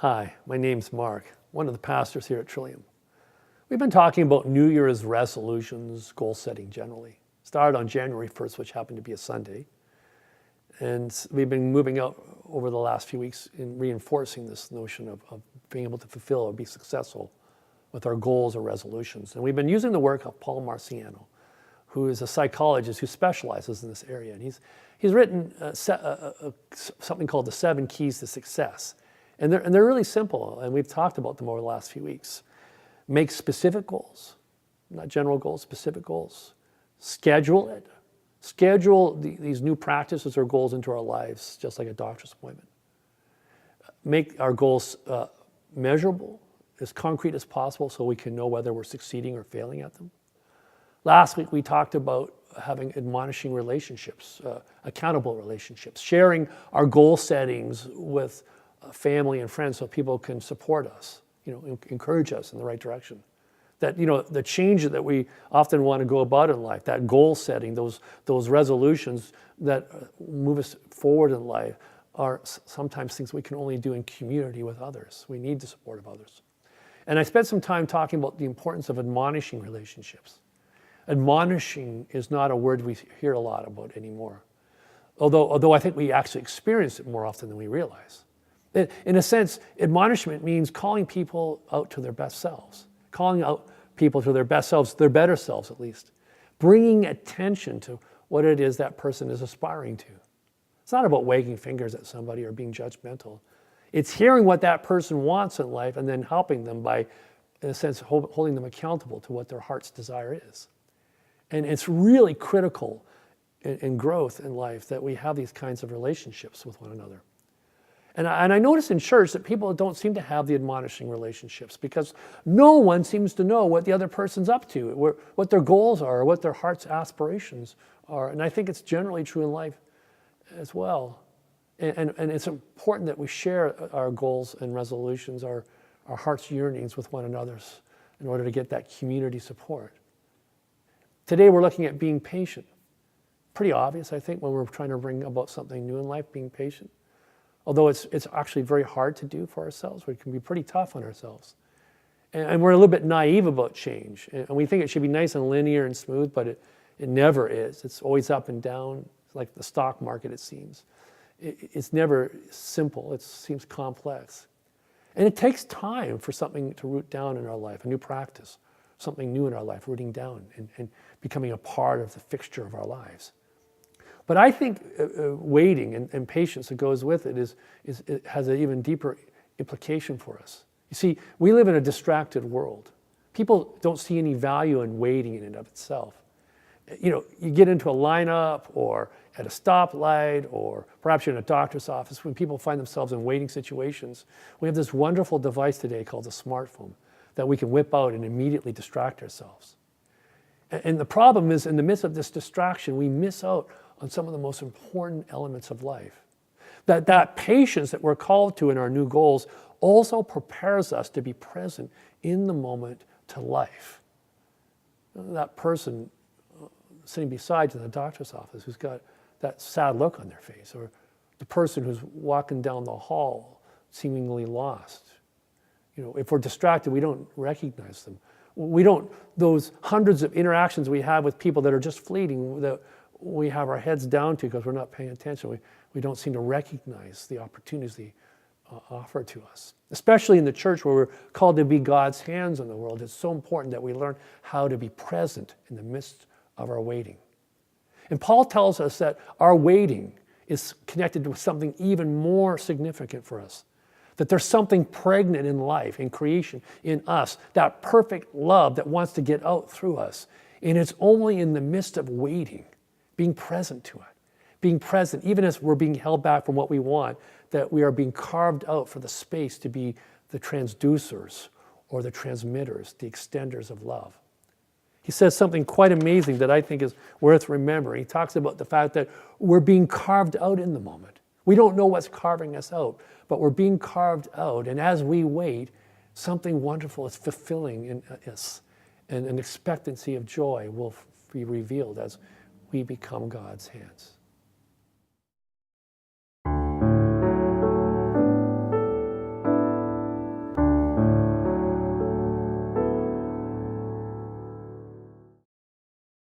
Hi, my name's Mark, one of the pastors here at Trillium. We've been talking about New Year's resolutions, goal setting generally. Started on January 1st, which happened to be a Sunday. And we've been moving out over the last few weeks in reinforcing this notion of being able to fulfill or be successful with our goals or resolutions. And we've been using the work of Paul Marciano, who is a psychologist who specializes in this area. And he's written something called the 7 Keys to Success. And they're really simple, and we've talked about them over the last few weeks. Make specific goals, not general goals, specific goals. Schedule it. Schedule these new practices or goals into our lives, just like a doctor's appointment. Make our goals measurable, as concrete as possible, so we can know whether we're succeeding or failing at them. Last week, we talked about having admonishing relationships, accountable relationships, sharing our goal settings with family and friends so people can support us, encourage us in the right direction. That, the change that we often want to go about in life, that goal setting, those resolutions that move us forward in life are sometimes things we can only do in community with others. We need the support of others. And I spent some time talking about the importance of admonishing relationships. Admonishing is not a word we hear a lot about anymore, although I think we actually experience it more often than we realize. In a sense, admonishment means calling people out to their best selves, calling out people to their best selves, their better selves at least, bringing attention to what it is that person is aspiring to. It's not about wagging fingers at somebody or being judgmental. It's hearing what that person wants in life and then helping them by, in a sense, holding them accountable to what their heart's desire is. And it's really critical in growth in life that we have these kinds of relationships with one another. And I notice in church that people don't seem to have the admonishing relationships because no one seems to know what the other person's up to, what their goals are, or what their heart's aspirations are. And I think it's generally true in life as well. And it's important that we share our goals and resolutions, our heart's yearnings with one another in order to get that community support. Today we're looking at being patient. Pretty obvious, I think, when we're trying to bring about something new in life, being patient. Although it's actually very hard to do for ourselves. We can be pretty tough on ourselves. And we're a little bit naive about change. And we think it should be nice and linear and smooth, but it never is. It's always up and down, like the stock market, it seems. It's never simple. It seems complex. And it takes time for something to root down in our life, a new practice, something new in our life, rooting down and becoming a part of the fixture of our lives. But I think waiting and patience that goes with it it has an even deeper implication for us. You see, we live in a distracted world. People don't see any value in waiting in and of itself. You get into a lineup or at a stoplight or perhaps you're in a doctor's office when people find themselves in waiting situations. We have this wonderful device today called a smartphone that we can whip out and immediately distract ourselves. And the problem is, in the midst of this distraction, we miss out on some of the most important elements of life. That patience that we're called to in our new goals also prepares us to be present in the moment to life. That person sitting beside you in the doctor's office who's got that sad look on their face, or the person who's walking down the hall seemingly lost. If we're distracted, we don't recognize them. Those hundreds of interactions we have with people that are just fleeting, that we have our heads down to because we're not paying attention. We don't seem to recognize the opportunities they offer to us. Especially in the church where we're called to be God's hands in the world, it's so important that we learn how to be present in the midst of our waiting. And Paul tells us that our waiting is connected with something even more significant for us. That there's something pregnant in life, in creation, in us, that perfect love that wants to get out through us. And it's only in the midst of waiting, being present to it, being present, even as we're being held back from what we want, that we are being carved out for the space to be the transducers or the transmitters, the extenders of love. He says something quite amazing that I think is worth remembering. He talks about the fact that we're being carved out in the moment. We don't know what's carving us out, but we're being carved out. And as we wait, something wonderful is fulfilling in us. And an expectancy of joy will be revealed as we become God's hands.